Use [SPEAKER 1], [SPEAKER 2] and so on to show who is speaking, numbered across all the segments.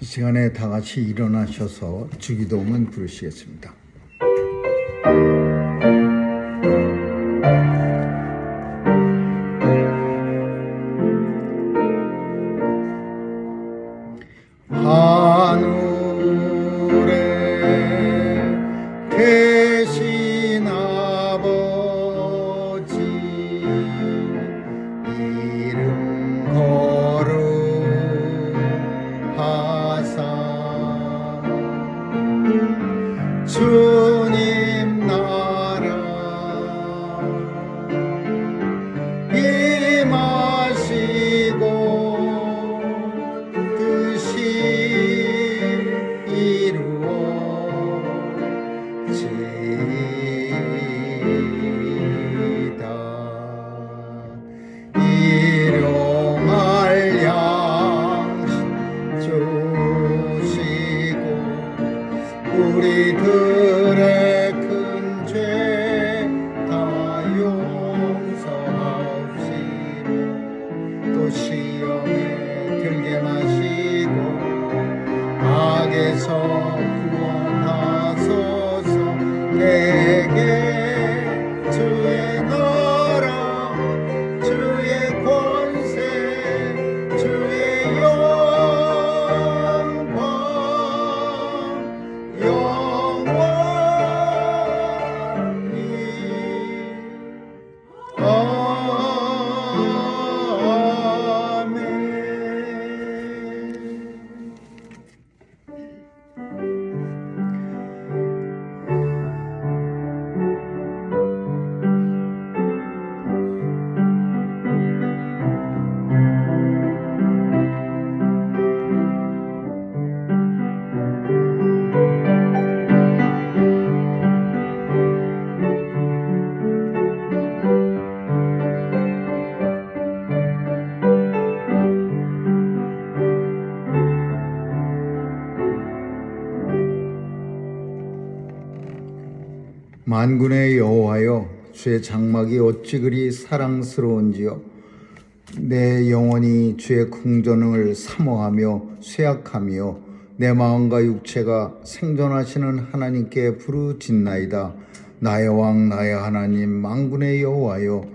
[SPEAKER 1] 이 시간에 다 같이 일어나셔서 주기도문 부르시겠습니다. 하늘에 계신 아버지, 이름 거룩하사 주님 나라 임하시고 뜻이 이루어지이다. 일용할 양식 주시고 우리들의 큰 죄 다 용서하옵시고 또 시험에 들게 마시고 악에서 구원하소서. 내게 주의 나라 주의 권세 주의 영광 영원히 아멘. 만군의 여호와여, 주의 장막이 어찌 그리 사랑스러운지요. 내 영혼이 주의 궁전을 사모하며 쇠약하며 내 마음과 육체가 생존하시는 하나님께 부르짖나이다. 나의 왕 나의 하나님 만군의 여호와여,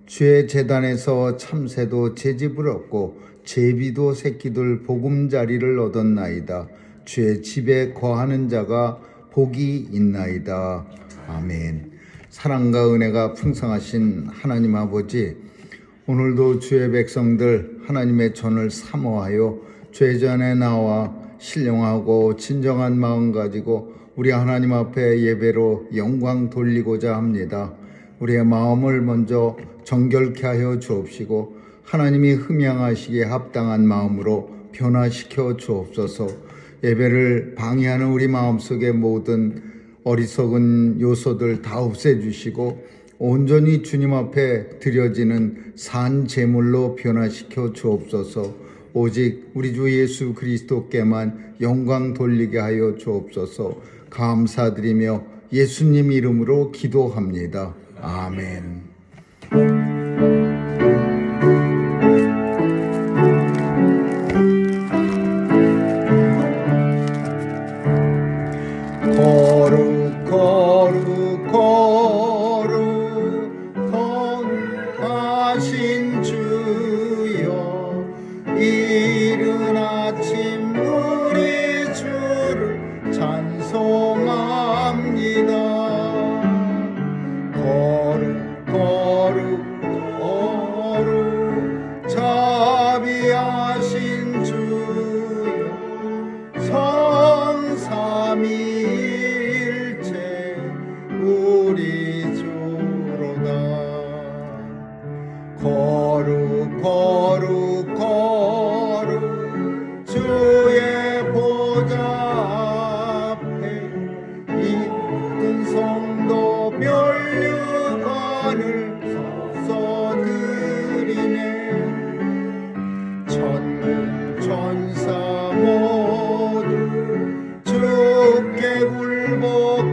[SPEAKER 1] 주의 제단에서 참새도 제집을 얻고 제비도 새끼들 보금자리를 얻었나이다. 주의 집에 거하는 자가 복이 있나이다. 아멘. 사랑과 은혜가 풍성하신 하나님 아버지, 오늘도 주의 백성들 하나님의 전을 사모하여 주의 전에 나와 신령하고 진정한 마음 가지고 우리 하나님 앞에 예배로 영광 돌리고자 합니다. 우리의 마음을 먼저 정결케 하여 주옵시고 하나님이 흠양하시기에 합당한 마음으로 변화시켜 주옵소서. 예배를 방해하는 우리 마음속의 모든 어리석은 요소들 다 없애주시고 온전히 주님 앞에 드려지는 산 제물로 변화시켜 주옵소서. 오직 우리 주 예수 그리스도께만 영광 돌리게 하여 주옵소서. 감사드리며 예수님 이름으로 기도합니다. 아멘. 거룩 거룩 거룩하신 주여, 이른 아침 우리 주를 찬송합니다. 거룩 거룩 거룩 자비하신 주여, 성삼위일체 우리 주로다. 거룩 거룩 거룩 주의 보좌 앞에 이쁜 성도 면류관을 서서 드리네. 천군 천사 모두 주께 굴복하니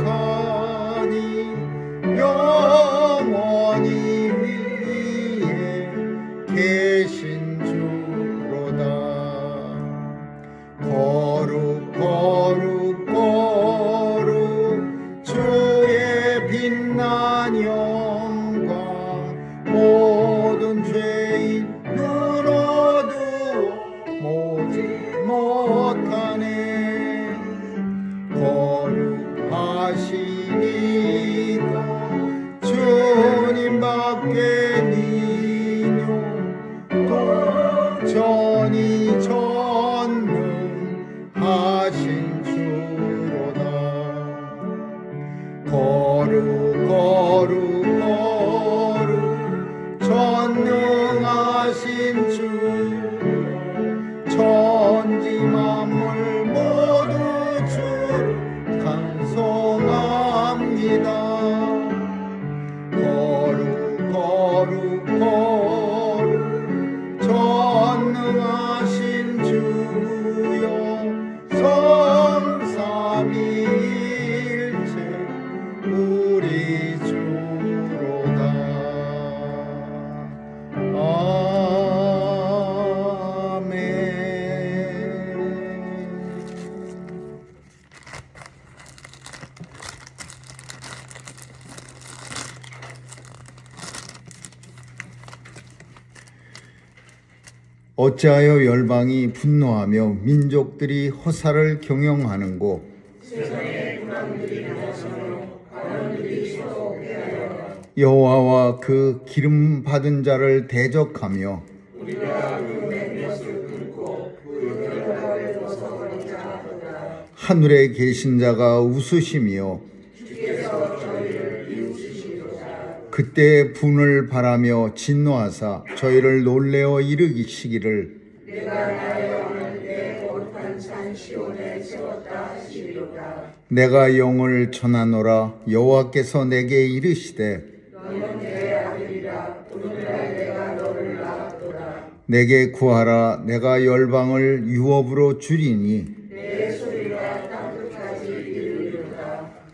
[SPEAKER 1] 영원히 위에 계신 주로다. 거룩 거룩 거룩 주의 빛난 영광 모든 죄인 눈 어두워 보지 못하네 거룩하시니까 주님밖에 니뇨 전이 전능하신 주로다 거룩 거룩 거룩 전능하신 주 천지 만물 모두 주를 찬송합니다 거룩 거룩 거룩 전능하신 주여 성삼위일체 우리 주로다 아멘. 어찌하여 열방이 분노하며 민족들이 허사를 경영하는고 여호와와 그 기름 받은 자를 대적하며 하늘에 계신 자가 웃으시며 그때 분을 바라며 진노하사 저희를 놀래어 이르시기를 내가 영을 전하노라 여호와께서 내게 이르시되 내게 구하라 내가 열방을 유업으로 주리니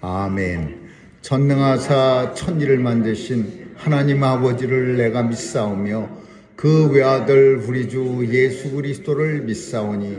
[SPEAKER 1] 아멘. 전능하사 천지를 만드신 하나님 아버지를 내가 믿사오며 그 외아들 우리 주 예수 그리스도를 믿사오니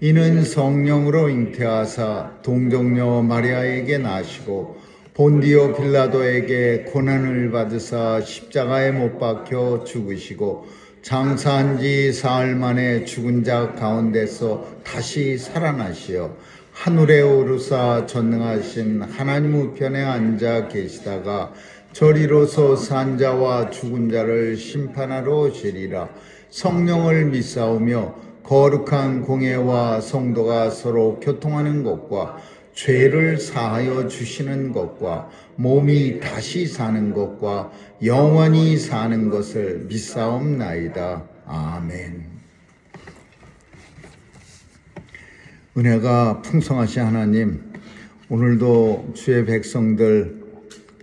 [SPEAKER 1] 이는 성령으로 잉태하사 동정녀 마리아에게 나시고 본디오 빌라도에게 고난을 받으사 십자가에 못 박혀 죽으시고 장사한 지 사흘 만에 죽은 자 가운데서 다시 살아나시어 하늘에 오르사 전능하신 하나님 우편에 앉아 계시다가 저리로서 산 자와 죽은 자를 심판하러 오시리라. 성령을 믿사오며 거룩한 공예와 성도가 서로 교통하는 것과 죄를 사하여 주시는 것과 몸이 다시 사는 것과 영원히 사는 것을 믿사옵나이다. 아멘. 은혜가 풍성하신 하나님, 오늘도 주의 백성들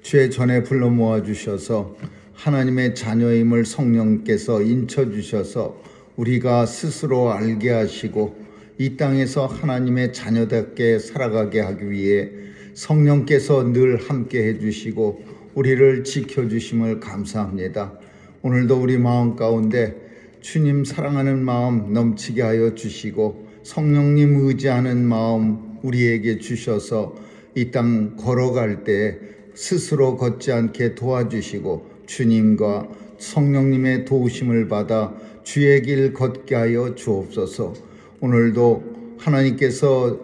[SPEAKER 1] 주의 전에 불러 모아 주셔서 하나님의 자녀임을 성령께서 인쳐 주셔서 우리가 스스로 알게 하시고 이 땅에서 하나님의 자녀답게 살아가게 하기 위해 성령께서 늘 함께 해주시고 우리를 지켜주심을 감사합니다. 오늘도 우리 마음 가운데 주님 사랑하는 마음 넘치게 하여 주시고 성령님 의지하는 마음 우리에게 주셔서 이 땅 걸어갈 때 스스로 걷지 않게 도와주시고 주님과 성령님의 도우심을 받아 주의 길 걷게 하여 주옵소서. 오늘도 하나님께서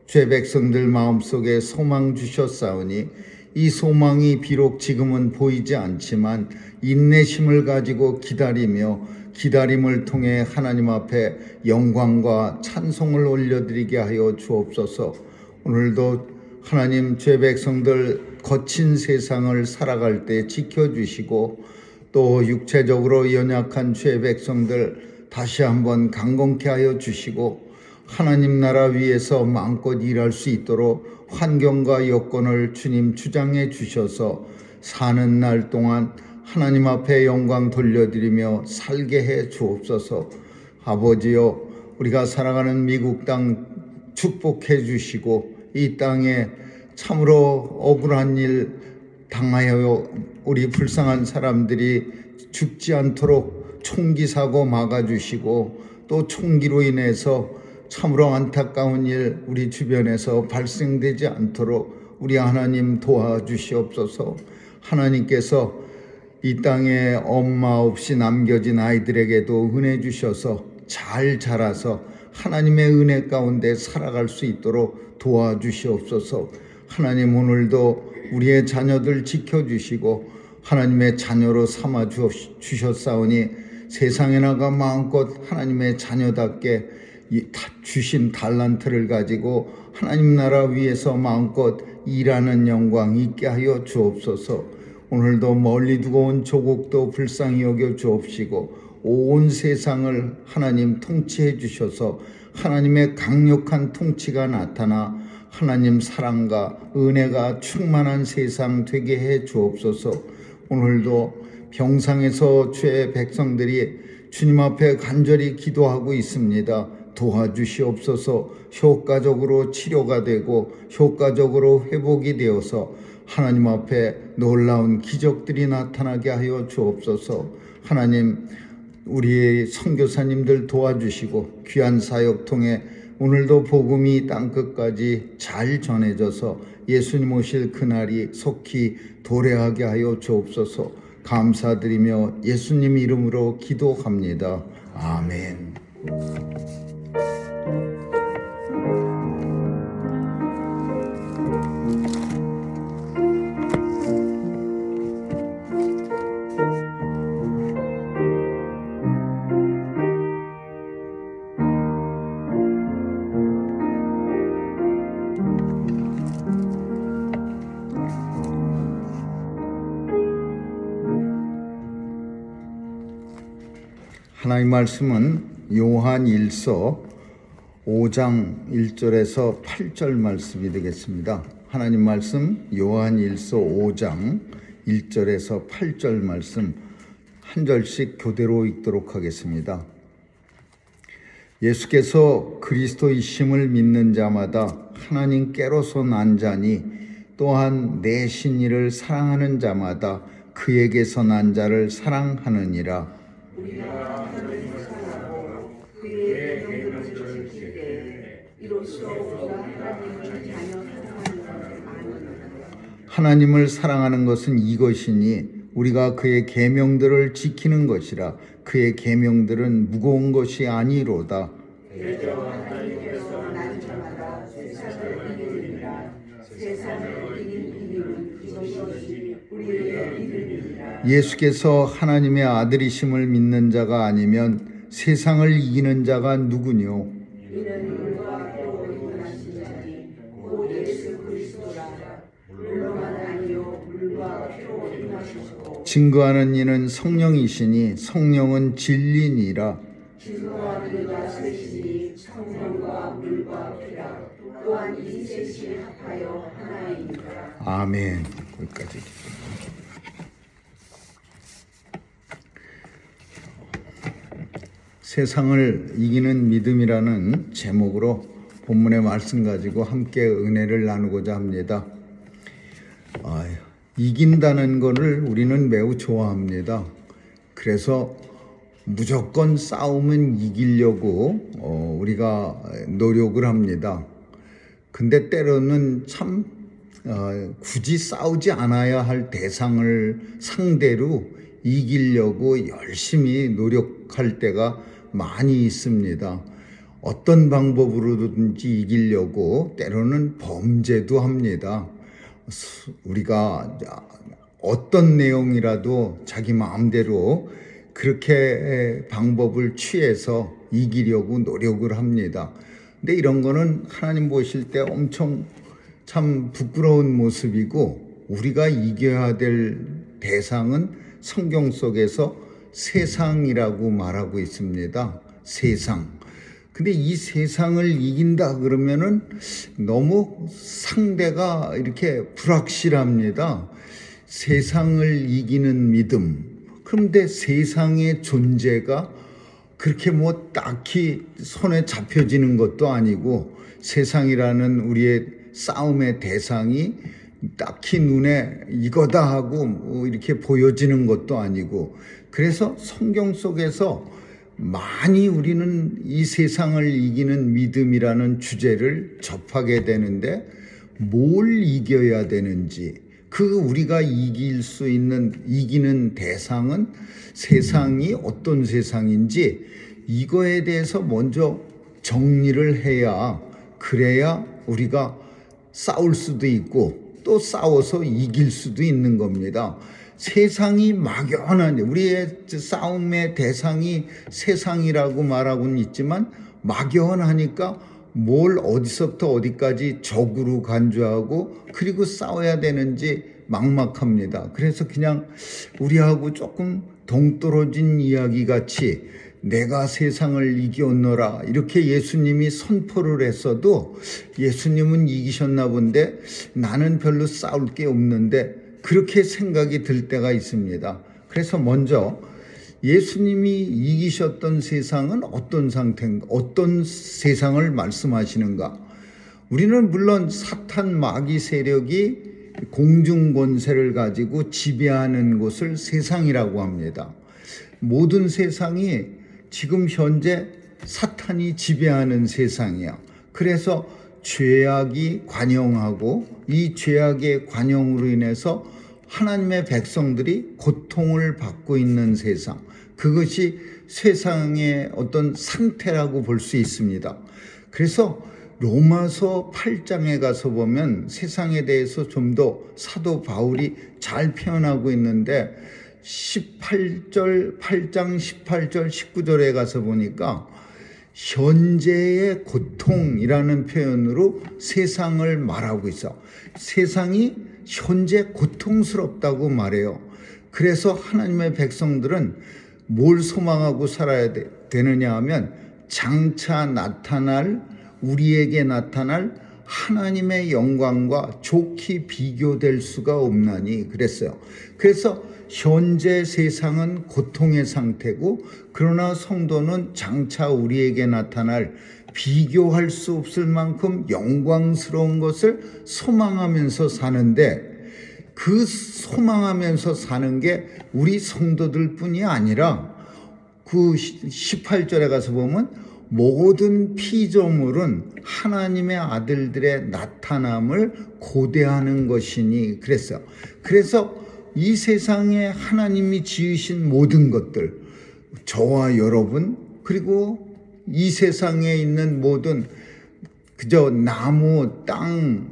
[SPEAKER 1] 주의 백성들 마음속에 소망 주셨사오니 이 소망이 비록 지금은 보이지 않지만 인내심을 가지고 기다리며 기다림을 통해 하나님 앞에 영광과 찬송을 올려드리게 하여 주옵소서. 오늘도 하나님 주의 백성들 거친 세상을 살아갈 때 지켜주시고 또 육체적으로 연약한 주의 백성들 다시 한번 강건케 하여 주시고 하나님 나라 위에서 마음껏 일할 수 있도록 환경과 여건을 주님 주장해 주셔서 사는 날 동안 하나님 앞에 영광 돌려드리며 살게 해 주옵소서. 아버지여, 우리가 살아가는 미국 땅 축복해 주시고 이 땅에 참으로 억울한 일 당하여 우리 불쌍한 사람들이 죽지 않도록 총기 사고 막아주시고 또 총기로 인해서 참으로 안타까운 일 우리 주변에서 발생되지 않도록 우리 하나님 도와주시옵소서. 하나님께서 이 땅에 엄마 없이 남겨진 아이들에게도 은혜 주셔서 잘 자라서 하나님의 은혜 가운데 살아갈 수 있도록 도와주시옵소서. 하나님, 오늘도 우리의 자녀들 지켜주시고 하나님의 자녀로 삼아 주셨사오니 세상에 나가 마음껏 하나님의 자녀답게 주신 달란트를 가지고 하나님 나라 위에서 마음껏 일하는 영광 있게 하여 주옵소서. 오늘도 멀리 두고 온 조국도 불쌍히 여겨 주옵시고 온 세상을 하나님 통치해 주셔서 하나님의 강력한 통치가 나타나 하나님 사랑과 은혜가 충만한 세상 되게 해 주옵소서. 오늘도 병상에서 주의 백성들이 주님 앞에 간절히 기도하고 있습니다. 도와주시옵소서. 효과적으로 치료가 되고 효과적으로 회복이 되어서 하나님 앞에 놀라운 기적들이 나타나게 하여 주옵소서. 하나님, 우리 선교사님들 도와주시고 귀한 사역 통해 오늘도 복음이 땅끝까지 잘 전해져서 예수님 오실 그날이 속히 도래하게 하여 주옵소서. 감사드리며 예수님 이름으로 기도합니다. 아멘. 하나님 말씀은 요한 1서 5장 1절에서 8절 말씀이 되겠습니다. 하나님 말씀 요한 1서 5장 1절에서 8절 말씀 한 절씩 교대로 읽도록 하겠습니다. 예수께서 그리스도이심을 믿는 자마다 하나님께로서 난 자니 또한 내 신이를 사랑하는 자마다 그에게서 난 자를 사랑하느니라. 하나님을 사랑하는 것은 이것이니 우리가 그의 계명들을 지키는 것이라. 그의 계명들은 무거운 것이 아니로다. 예수께서 하나님의 아들이심을 믿는 자가 아니면 세상을 이기는 자가 누구뇨? 증거하는 이는 성령이시니 성령은 진리니라.
[SPEAKER 2] 증거하는 이가 셋이니 성령과 물과 피라. 또한 이 셋이 합하여 하나이니라.
[SPEAKER 1] 아멘. 거기까지. 세상을 이기는 믿음이라는 제목으로 본문의 말씀 가지고 함께 은혜를 나누고자 합니다. 이긴다는 것을 우리는 매우 좋아합니다. 그래서 무조건 싸움은 이기려고 우리가 노력을 합니다. 근데 때로는 참 굳이 싸우지 않아야 할 대상을 상대로 이기려고 열심히 노력할 때가 많이 있습니다. 어떤 방법으로든지 이기려고 때로는 범죄도 합니다. 우리가 어떤 내용이라도 자기 마음대로 그렇게 방법을 취해서 이기려고 노력을 합니다. 근데 이런 거는 하나님 보실 때 엄청 참 부끄러운 모습이고, 우리가 이겨야 될 대상은 성경 속에서 세상이라고 말하고 있습니다. 세상. 근데 이 세상을 이긴다 그러면은 너무 상대가 이렇게 불확실합니다. 세상을 이기는 믿음. 그런데 세상의 존재가 그렇게 뭐 딱히 손에 잡혀지는 것도 아니고, 세상이라는 우리의 싸움의 대상이 딱히 눈에 이거다 하고 뭐 이렇게 보여지는 것도 아니고, 그래서 성경 속에서 많이 우리는 이 세상을 이기는 믿음이라는 주제를 접하게 되는데 뭘 이겨야 되는지, 우리가 이길 수 있는 이기는 대상은 세상이 어떤 세상인지 이거에 대해서 먼저 정리를 해야, 그래야 우리가 싸울 수도 있고 또 싸워서 이길 수도 있는 겁니다. 세상이 막연한데, 우리의 싸움의 대상이 세상이라고 말하고는 있지만 막연하니까 뭘 어디서부터 어디까지 적으로 간주하고 그리고 싸워야 되는지 막막합니다. 그래서 그냥 우리하고 조금 동떨어진 이야기 같이 내가 세상을 이겼노라 이렇게 예수님이 선포를 했어도 예수님은 이기셨나 본데 나는 별로 싸울 게 없는데 그렇게 생각이 들 때가 있습니다. 그래서 먼저 예수님이 이기셨던 세상은 어떤 상태인가, 어떤 세상을 말씀하시는가. 우리는 물론 사탄 마귀 세력이 공중 권세를 가지고 지배하는 곳을 세상이라고 합니다. 모든 세상이 지금 현재 사탄이 지배하는 세상이야. 그래서 죄악이 관영하고 이 죄악의 관영으로 인해서 하나님의 백성들이 고통을 받고 있는 세상, 그것이 세상의 어떤 상태라고 볼 수 있습니다. 그래서 로마서 8장에 가서 보면 세상에 대해서 좀 더 사도 바울이 잘 표현하고 있는데 8장 18절 19절에 가서 보니까 현재의 고통이라는 표현으로 세상을 말하고 있어. 세상이 현재 고통스럽다고 말해요. 그래서 하나님의 백성들은 뭘 소망하고 살아야 되느냐 하면 장차 우리에게 나타날 하나님의 영광과 좋게 비교될 수가 없나니 그랬어요. 그래서 현재 세상은 고통의 상태고, 그러나 성도는 장차 우리에게 나타날 비교할 수 없을 만큼 영광스러운 것을 소망하면서 사는데, 그 소망하면서 사는 게 우리 성도들 뿐이 아니라 그 18절에 가서 보면 모든 피조물은 하나님의 아들들의 나타남을 고대하는 것이니 그랬어요. 그래서 이 세상에 하나님이 지으신 모든 것들, 저와 여러분, 그리고 이 세상에 있는 모든 그저 나무, 땅,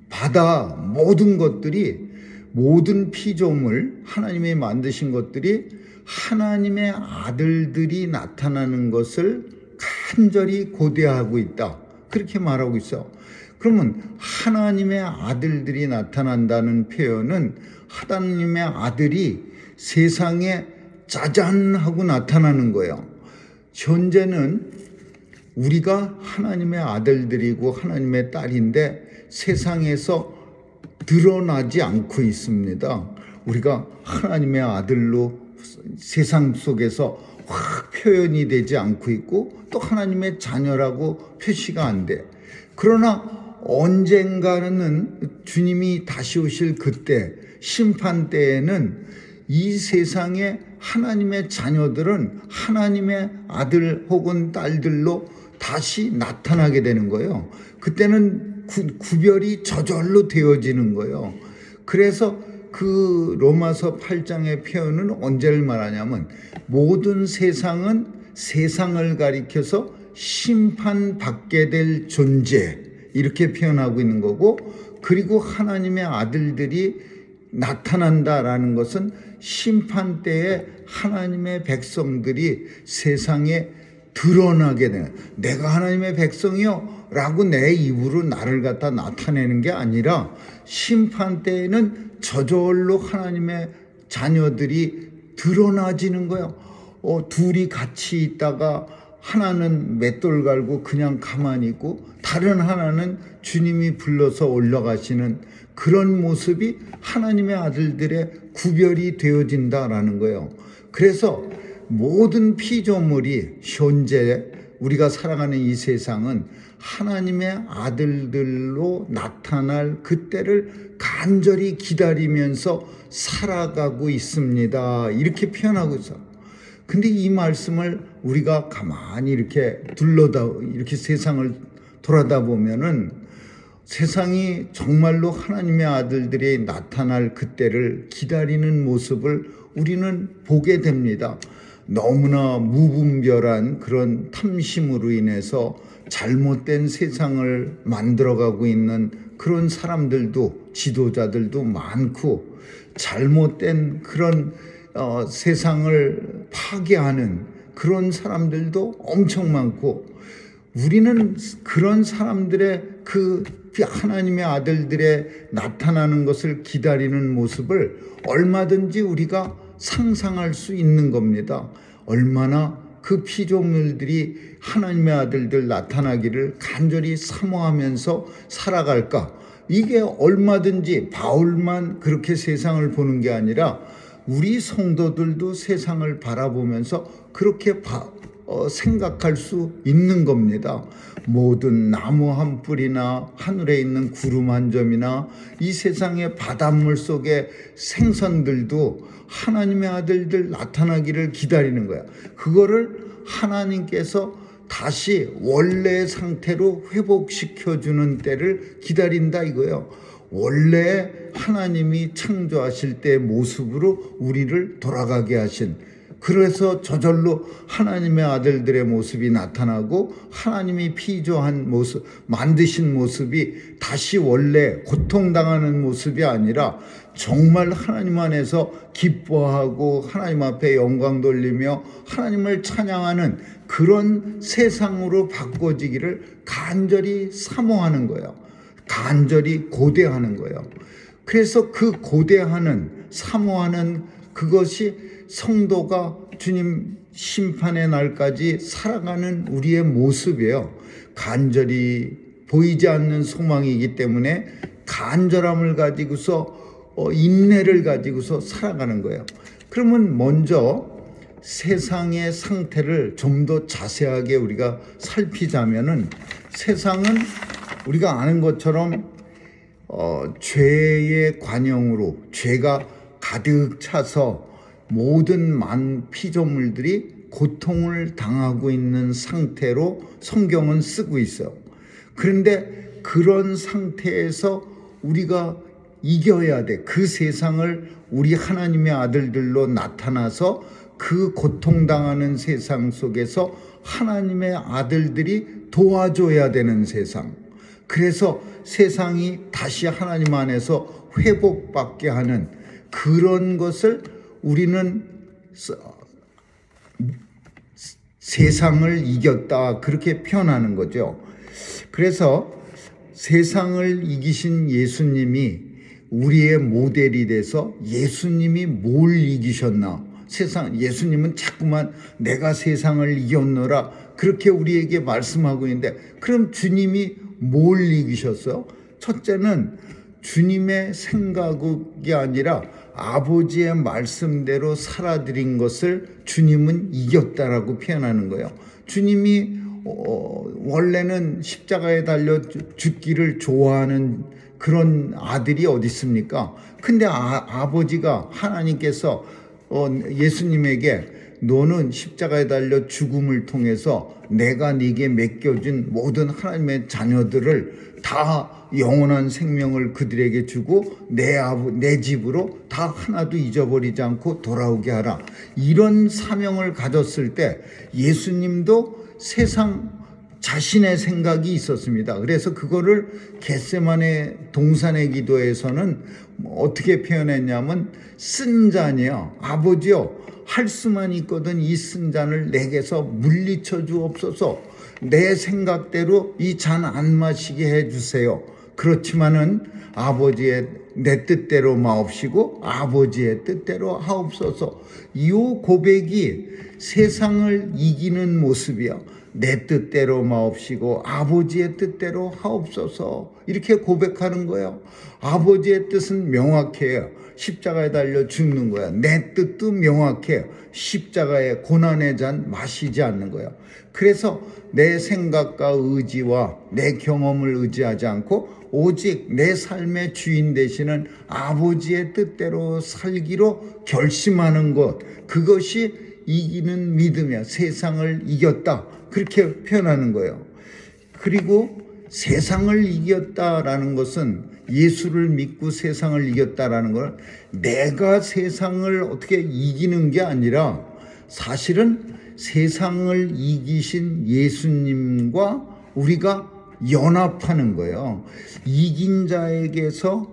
[SPEAKER 1] 바다, 모든 것들이, 모든 피조물, 하나님이 만드신 것들이 하나님의 아들들이 나타나는 것을 간절히 고대하고 있다. 그렇게 말하고 있어. 그러면 하나님의 아들들이 나타난다는 표현은 하나님의 아들이 세상에 짜잔 하고 나타나는 거예요. 현재는 우리가 하나님의 아들들이고 하나님의 딸인데 세상에서 드러나지 않고 있습니다. 우리가 하나님의 아들로 세상 속에서 확 표현이 되지 않고 있고 또 하나님의 자녀라고 표시가 안 돼. 그러나 언젠가는 주님이 다시 오실 그때, 심판 때에는 이 세상에 하나님의 자녀들은 하나님의 아들 혹은 딸들로 다시 나타나게 되는 거예요. 그때는 구별이 저절로 되어지는 거예요. 그래서 그 로마서 8장의 표현은 언제를 말하냐면 모든 세상은 세상을 가리켜서 심판받게 될 존재, 이렇게 표현하고 있는 거고, 그리고 하나님의 아들들이 나타난다라는 것은 심판 때에 하나님의 백성들이 세상에 드러나게 되는, 내가 하나님의 백성이요 라고 내 입으로 나를 갖다 나타내는 게 아니라 심판 때에는 저절로 하나님의 자녀들이 드러나지는 거예요. 둘이 같이 있다가 하나는 맷돌 갈고 그냥 가만히 있고 다른 하나는 주님이 불러서 올라가시는 그런 모습이 하나님의 아들들의 구별이 되어진다라는 거예요. 그래서 모든 피조물이 현재 우리가 살아가는 이 세상은 하나님의 아들들로 나타날 그때를 간절히 기다리면서 살아가고 있습니다. 이렇게 표현하고 있어요. 근데 이 말씀을 우리가 가만히 이렇게 이렇게 세상을 돌아다 보면은 세상이 정말로 하나님의 아들들이 나타날 그때를 기다리는 모습을 우리는 보게 됩니다. 너무나 무분별한 그런 탐심으로 인해서 잘못된 세상을 만들어가고 있는 그런 사람들도, 지도자들도 많고, 잘못된 그런 세상을 파괴하는 그런 사람들도 엄청 많고, 우리는 그런 사람들의 그 하나님의 아들들의 나타나는 것을 기다리는 모습을 얼마든지 우리가 상상할 수 있는 겁니다. 얼마나 그 피조물들이 하나님의 아들들 나타나기를 간절히 사모하면서 살아갈까. 이게 얼마든지 바울만 그렇게 세상을 보는 게 아니라 우리 성도들도 세상을 바라보면서 그렇게 생각할 수 있는 겁니다. 모든 나무 한 뿌리나 하늘에 있는 구름 한 점이나 이 세상의 바닷물 속의 생선들도 하나님의 아들들 나타나기를 기다리는 거야. 그거를 하나님께서 다시 원래의 상태로 회복시켜주는 때를 기다린다 이거예요. 원래 하나님이 창조하실 때의 모습으로 우리를 돌아가게 하신, 그래서 저절로 하나님의 아들들의 모습이 나타나고 하나님이 피조한 모습, 만드신 모습이 다시 원래 고통당하는 모습이 아니라 정말 하나님 안에서 기뻐하고 하나님 앞에 영광 돌리며 하나님을 찬양하는 그런 세상으로 바꿔지기를 간절히 사모하는 거예요. 간절히 고대하는 거예요. 그래서 그 고대하는, 사모하는 그것이 성도가 주님 심판의 날까지 살아가는 우리의 모습이에요. 간절히 보이지 않는 소망이기 때문에 간절함을 가지고서 인내를 가지고서 살아가는 거예요. 그러면 먼저 세상의 상태를 좀 더 자세하게 우리가 살피자면은, 세상은 우리가 아는 것처럼 죄의 관영으로, 죄가 가득 차서 모든 피조물들이 고통을 당하고 있는 상태로 성경은 쓰고 있어요. 그런데 그런 상태에서 우리가 이겨야 돼. 그 세상을 우리 하나님의 아들들로 나타나서 그 고통당하는 세상 속에서 하나님의 아들들이 도와줘야 되는 세상. 그래서 세상이 다시 하나님 안에서 회복받게 하는 그런 것을 우리는 세상을 이겼다, 그렇게 표현하는 거죠. 그래서 세상을 이기신 예수님이 우리의 모델이 돼서, 예수님이 뭘 이기셨나? 예수님은 자꾸만 내가 세상을 이겼노라 그렇게 우리에게 말씀하고 있는데, 그럼 주님이 뭘 이기셨어요? 첫째는 주님의 생각이 아니라 아버지의 말씀대로 살아들인 것을 주님은 이겼다라고 표현하는 거예요. 주님이 원래는 십자가에 달려 죽기를 좋아하는 그런 아들이 어디 있습니까? 근데 아버지가, 하나님께서 예수님에게 너는 십자가에 달려 죽음을 통해서 내가 네게 맡겨준 모든 하나님의 자녀들을 다 영원한 생명을 그들에게 주고 내 집으로 다 하나도 잊어버리지 않고 돌아오게 하라. 이런 사명을 가졌을 때 예수님도 세상 자신의 생각이 있었습니다. 그래서 그거를 겟세마네 동산의 기도에서는 어떻게 표현했냐면, 쓴 잔이요, 아버지요, 할 수만 있거든 이 쓴 잔을 내게서 물리쳐 주옵소서. 내 생각대로 이 잔 안 마시게 해주세요. 그렇지만은 아버지의 내 뜻대로 마옵시고 아버지의 뜻대로 하옵소서. 이 고백이 세상을 이기는 모습이야. 내 뜻대로 마옵시고 아버지의 뜻대로 하옵소서. 이렇게 고백하는 거예요. 아버지의 뜻은 명확해요. 십자가에 달려 죽는 거야. 내 뜻도 명확해요. 십자가의 고난의 잔 마시지 않는 거예요. 그래서 내 생각과 의지와 내 경험을 의지하지 않고 오직 내 삶의 주인 되시는 아버지의 뜻대로 살기로 결심하는 것, 그것이 이기는 믿음이야. 세상을 이겼다. 그렇게 표현하는 거예요. 그리고 세상을 이겼다라는 것은 예수를 믿고 세상을 이겼다라는 걸 내가 세상을 어떻게 이기는 게 아니라 사실은 세상을 이기신 예수님과 우리가 연합하는 거예요. 이긴 자에게서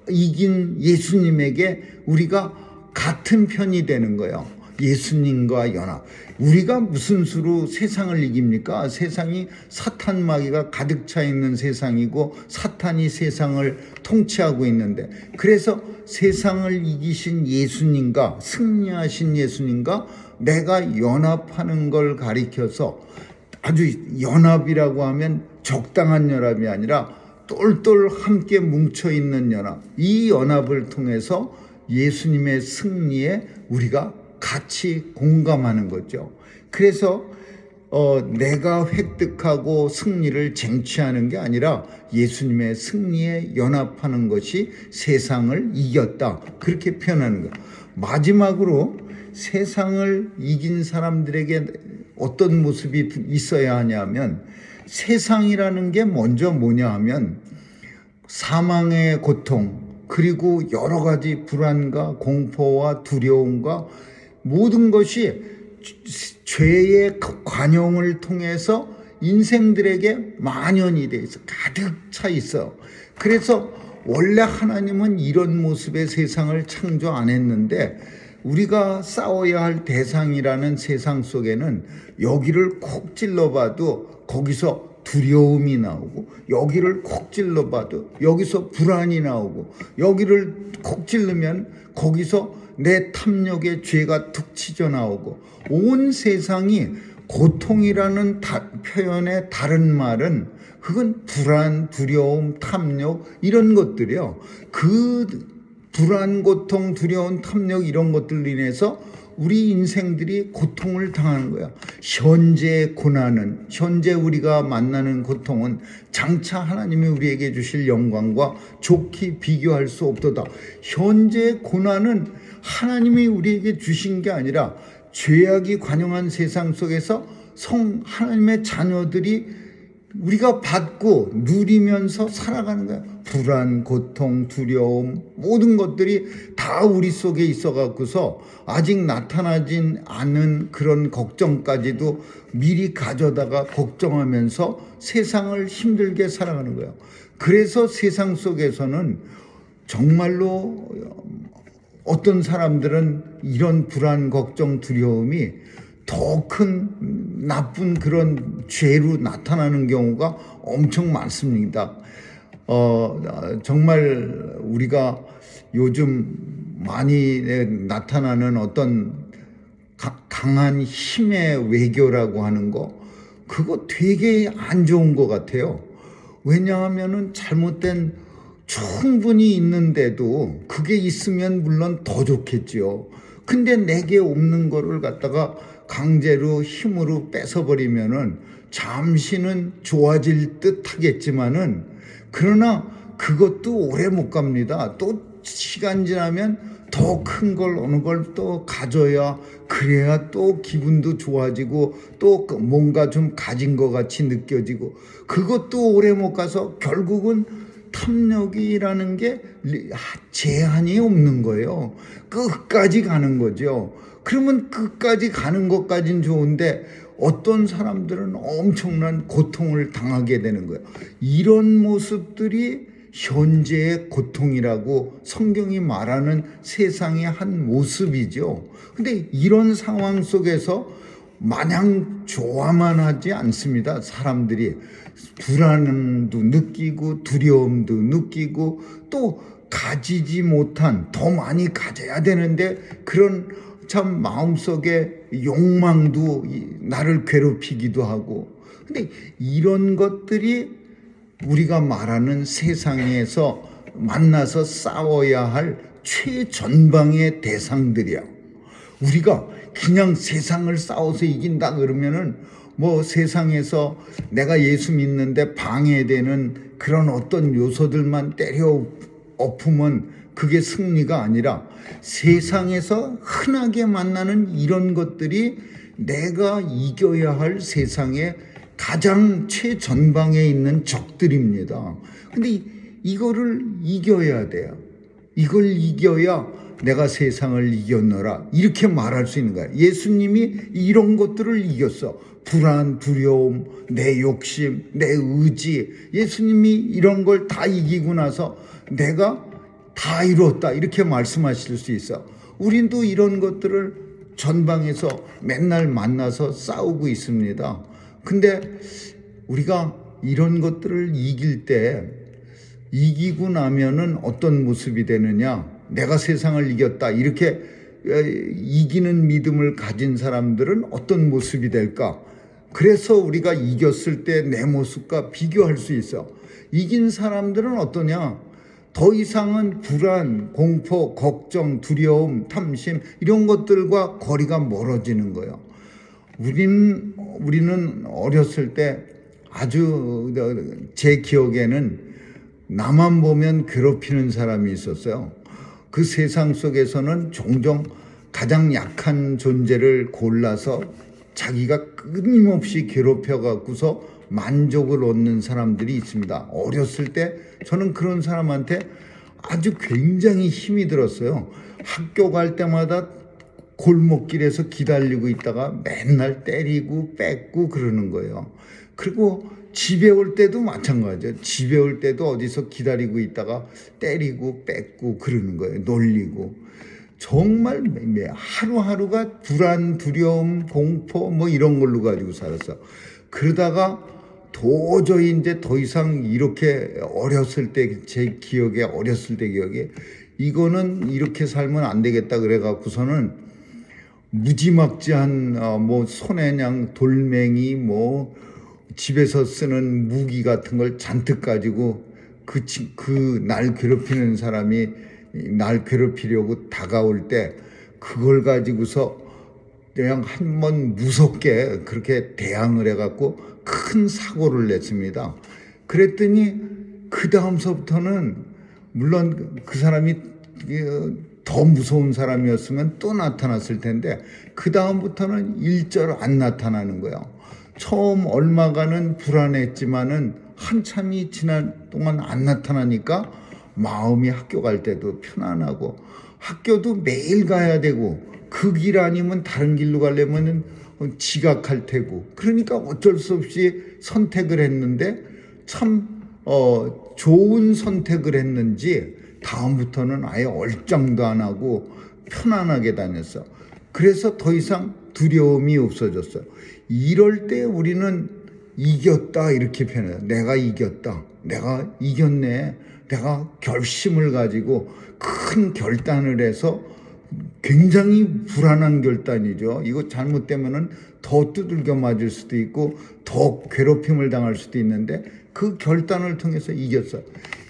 [SPEAKER 1] 이긴 예수님에게 우리가 같은 편이 되는 거예요. 예수님과 연합. 우리가 무슨 수로 세상을 이깁니까? 세상이 사탄 마귀가 가득 차 있는 세상이고 사탄이 세상을 통치하고 있는데, 그래서 세상을 이기신 예수님과 승리하신 예수님과 내가 연합하는 걸 가리켜서, 아주 연합이라고 하면 적당한 연합이 아니라 똘똘 함께 뭉쳐있는 연합, 이 연합을 통해서 예수님의 승리에 우리가 같이 공감하는 거죠. 그래서 내가 획득하고 승리를 쟁취하는 게 아니라 예수님의 승리에 연합하는 것이 세상을 이겼다, 그렇게 표현하는 거예요. 마지막으로 세상을 이긴 사람들에게 어떤 모습이 있어야 하냐면, 세상이라는 게 먼저 뭐냐 하면 사망의 고통, 그리고 여러 가지 불안과 공포와 두려움과 모든 것이 죄의 관용을 통해서 인생들에게 만연이 돼 있어, 가득 차 있어. 그래서 원래 하나님은 이런 모습의 세상을 창조 안 했는데, 우리가 싸워야 할 대상이라는 세상 속에는 여기를 콕 찔러봐도 거기서 두려움이 나오고, 여기를 콕 찔러봐도 여기서 불안이 나오고, 여기를 콕 찔르면 거기서 내 탐욕의 죄가 툭 치져 나오고, 온 세상이 고통이라는 표현의 다른 말은 그건 불안, 두려움, 탐욕 이런 것들이요. 그 불안, 고통, 두려움, 탐욕 이런 것들로 인해서 우리 인생들이 고통을 당하는 거야. 현재의 고난은, 현재 우리가 만나는 고통은 장차 하나님이 우리에게 주실 영광과 좋게 비교할 수 없도다. 현재의 고난은 하나님이 우리에게 주신 게 아니라 죄악이 관영한 세상 속에서 하나님의 자녀들이 우리가 받고 누리면서 살아가는 거야. 불안, 고통, 두려움 모든 것들이 다 우리 속에 있어 갖고서 아직 나타나진 않은 그런 걱정까지도 미리 가져다가 걱정하면서 세상을 힘들게 살아가는 거예요. 그래서 세상 속에서는 정말로 어떤 사람들은 이런 불안, 걱정, 두려움이 더 큰 나쁜 그런 죄로 나타나는 경우가 엄청 많습니다. 정말 우리가 요즘 많이 나타나는 어떤 강한 힘의 외교라고 하는 거, 그거 되게 안 좋은 것 같아요. 왜냐하면은 잘못된 충분히 있는데도 그게 있으면 물론 더 좋겠지요. 근데 내게 없는 거를 갖다가 강제로 힘으로 뺏어버리면은 잠시는 좋아질 듯 하겠지만은, 그러나 그것도 오래 못 갑니다. 또 시간 지나면 더 큰 걸 어느 걸 또 가져야, 그래야 또 기분도 좋아지고 또 뭔가 좀 가진 것 같이 느껴지고, 그것도 오래 못 가서 결국은 탐욕이라는 게 제한이 없는 거예요. 끝까지 가는 거죠. 그러면 끝까지 가는 것까진 좋은데 어떤 사람들은 엄청난 고통을 당하게 되는 거예요. 이런 모습들이 현재의 고통이라고 성경이 말하는 세상의 한 모습이죠. 근데 이런 상황 속에서 마냥 좋아만 하지 않습니다. 사람들이 불안도 느끼고 두려움도 느끼고 또 가지지 못한, 더 많이 가져야 되는데 그런 참 마음속에 욕망도 나를 괴롭히기도 하고. 근데 이런 것들이 우리가 말하는 세상에서 만나서 싸워야 할 최전방의 대상들이야. 우리가 그냥 세상을 싸워서 이긴다 그러면은 뭐 세상에서 내가 예수 믿는데 방해되는 그런 어떤 요소들만 때려 엎으면 그게 승리가 아니라 세상에서 흔하게 만나는 이런 것들이 내가 이겨야 할 세상의 가장 최전방에 있는 적들입니다. 근데 이거를 이겨야 돼요. 이걸 이겨야 내가 세상을 이겼노라 이렇게 말할 수 있는 거야. 예수님이 이런 것들을 이겼어. 불안, 두려움, 내 욕심, 내 의지. 예수님이 이런 걸 다 이기고 나서 내가 다 이뤘다 이렇게 말씀하실 수 있어. 우린도 이런 것들을 전방에서 맨날 만나서 싸우고 있습니다. 근데 우리가 이런 것들을 이길 때 이기고 나면은 어떤 모습이 되느냐? 내가 세상을 이겼다 이렇게 이기는 믿음을 가진 사람들은 어떤 모습이 될까? 그래서 우리가 이겼을 때 내 모습과 비교할 수 있어. 이긴 사람들은 어떠냐? 더 이상은 불안, 공포, 걱정, 두려움, 탐심 이런 것들과 거리가 멀어지는 거예요. 우리는 어렸을 때 아주 제 기억에는 나만 보면 괴롭히는 사람이 있었어요. 그 세상 속에서는 종종 가장 약한 존재를 골라서 자기가 끊임없이 괴롭혀 갖고서 만족을 얻는 사람들이 있습니다. 어렸을 때 저는 그런 사람한테 아주 굉장히 힘이 들었어요. 학교 갈 때마다 골목길에서 기다리고 있다가 맨날 때리고 뺏고 그러는 거예요. 그리고 집에 올 때도 마찬가지예요. 집에 올 때도 어디서 기다리고 있다가 때리고 뺏고 그러는 거예요. 놀리고. 정말 하루하루가 불안, 두려움, 공포 뭐 이런 걸로 가지고 살았어. 그러다가 도저히 이제 더 이상 이렇게 어렸을 때 제 기억에 어렸을 때 기억에 이거는 이렇게 살면 안 되겠다 그래 갖고서는 무지막지한 뭐 손에 그냥 돌멩이 뭐 집에서 쓰는 무기 같은 걸 잔뜩 가지고 그 날 괴롭히는 사람이 날 괴롭히려고 다가올 때 그걸 가지고서 그냥 한번 무섭게 그렇게 대항을 해갖고 큰 사고를 냈습니다. 그랬더니 그 다음서부터는 물론 그 사람이 더 무서운 사람이었으면 또 나타났을 텐데 그 다음부터는 일절 안 나타나는 거예요. 처음 얼마간은 불안했지만은 한참이 지난 동안 안 나타나니까 마음이 학교 갈 때도 편안하고 학교도 매일 가야 되고 그 길 아니면 다른 길로 가려면 지각할 테고 그러니까 어쩔 수 없이 선택을 했는데 참 좋은 선택을 했는지 다음부터는 아예 얼짱도 안 하고 편안하게 다녔어. 그래서 더 이상 두려움이 없어졌어. 이럴 때 우리는 이겼다 이렇게 표현해요. 내가 이겼다. 내가 이겼네. 내가 결심을 가지고 큰 결단을 해서 굉장히 불안한 결단이죠. 이거 잘못되면은 더 두들겨 맞을 수도 있고 더 괴롭힘을 당할 수도 있는데 그 결단을 통해서 이겼어.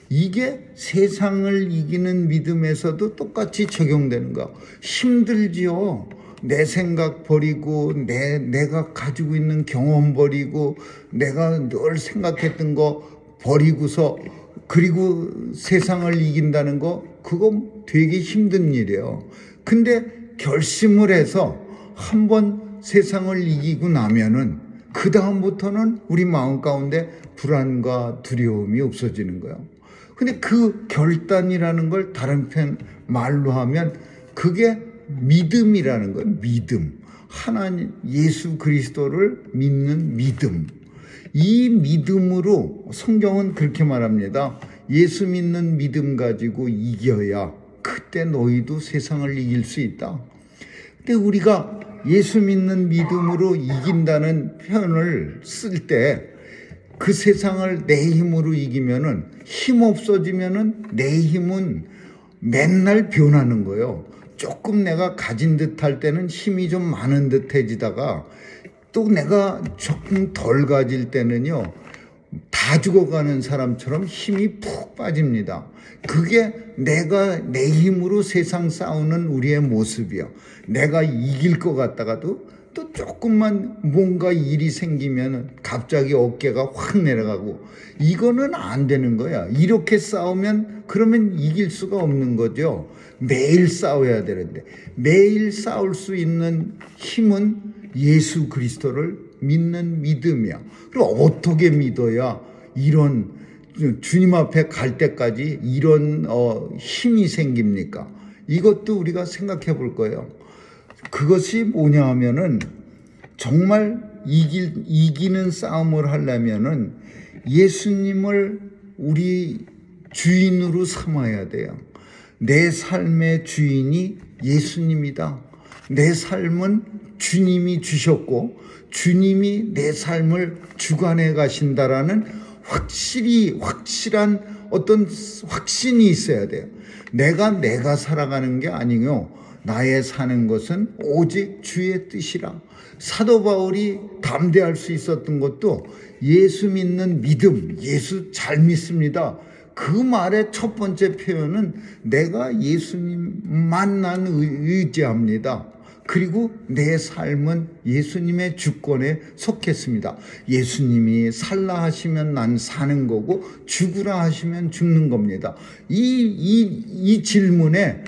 [SPEAKER 1] 이게 세상을 이기는 믿음에서도 똑같이 적용되는 거야. 힘들지요. 내 생각 버리고 내가 가지고 있는 경험 버리고 내가 늘 생각했던 거 버리고서 그리고 세상을 이긴다는 거 그거 되게 힘든 일이에요. 근데 결심을 해서 한번 세상을 이기고 나면은 그 다음부터는 우리 마음 가운데 불안과 두려움이 없어지는 거예요. 근데 그 결단이라는 걸 다른 편 말로 하면 그게 믿음이라는 거예요. 믿음. 하나님 예수 그리스도를 믿는 믿음. 이 믿음으로 성경은 그렇게 말합니다. 예수 믿는 믿음 가지고 이겨야 그때 너희도 세상을 이길 수 있다. 근데 우리가 예수 믿는 믿음으로 이긴다는 표현을 쓸 때 그 세상을 내 힘으로 이기면은 힘 없어지면은 내 힘은 맨날 변하는 거예요. 조금 내가 가진 듯 할 때는 힘이 좀 많은 듯 해지다가 또 내가 조금 덜 가질 때는요 다 죽어가는 사람처럼 힘이 푹 빠집니다. 그게 내가 내 힘으로 세상 싸우는 우리의 모습이요. 내가 이길 것 같다가도 또 조금만 뭔가 일이 생기면 갑자기 어깨가 확 내려가고, 이거는 안 되는 거야. 이렇게 싸우면 그러면 이길 수가 없는 거죠. 매일 싸워야 되는데, 매일 싸울 수 있는 힘은 예수 그리스도를 믿는 믿음이야. 그리고 어떻게 믿어야 이런 주님 앞에 갈 때까지 이런 힘이 생깁니까? 이것도 우리가 생각해 볼 거예요. 그것이 뭐냐 하면은, 정말 이기는 싸움을 하려면은 예수님을 우리 주인으로 삼아야 돼요. 내 삶의 주인이 예수님이다. 내 삶은 주님이 주셨고 주님이 내 삶을 주관해 가신다라는 확실한 어떤 확신이 있어야 돼요. 내가 살아가는 게 아니요, 나의 사는 것은 오직 주의 뜻이라. 사도 바울이 담대할 수 있었던 것도 예수 믿는 믿음, 예수 잘 믿습니다. 그 말의 첫 번째 표현은 내가 예수님만 난 의지합니다. 그리고 내 삶은 예수님의 주권에 속했습니다. 예수님이 살라 하시면 난 사는 거고 죽으라 하시면 죽는 겁니다. 이 질문에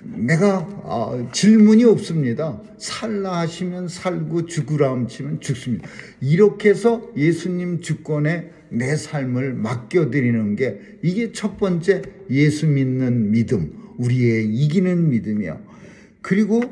[SPEAKER 1] 내가 질문이 없습니다. 살라 하시면 살고 죽으라 하시면 죽습니다. 이렇게 해서 예수님 주권에 내 삶을 맡겨드리는 게, 이게 첫 번째 예수 믿는 믿음, 우리의 이기는 믿음이야. 그리고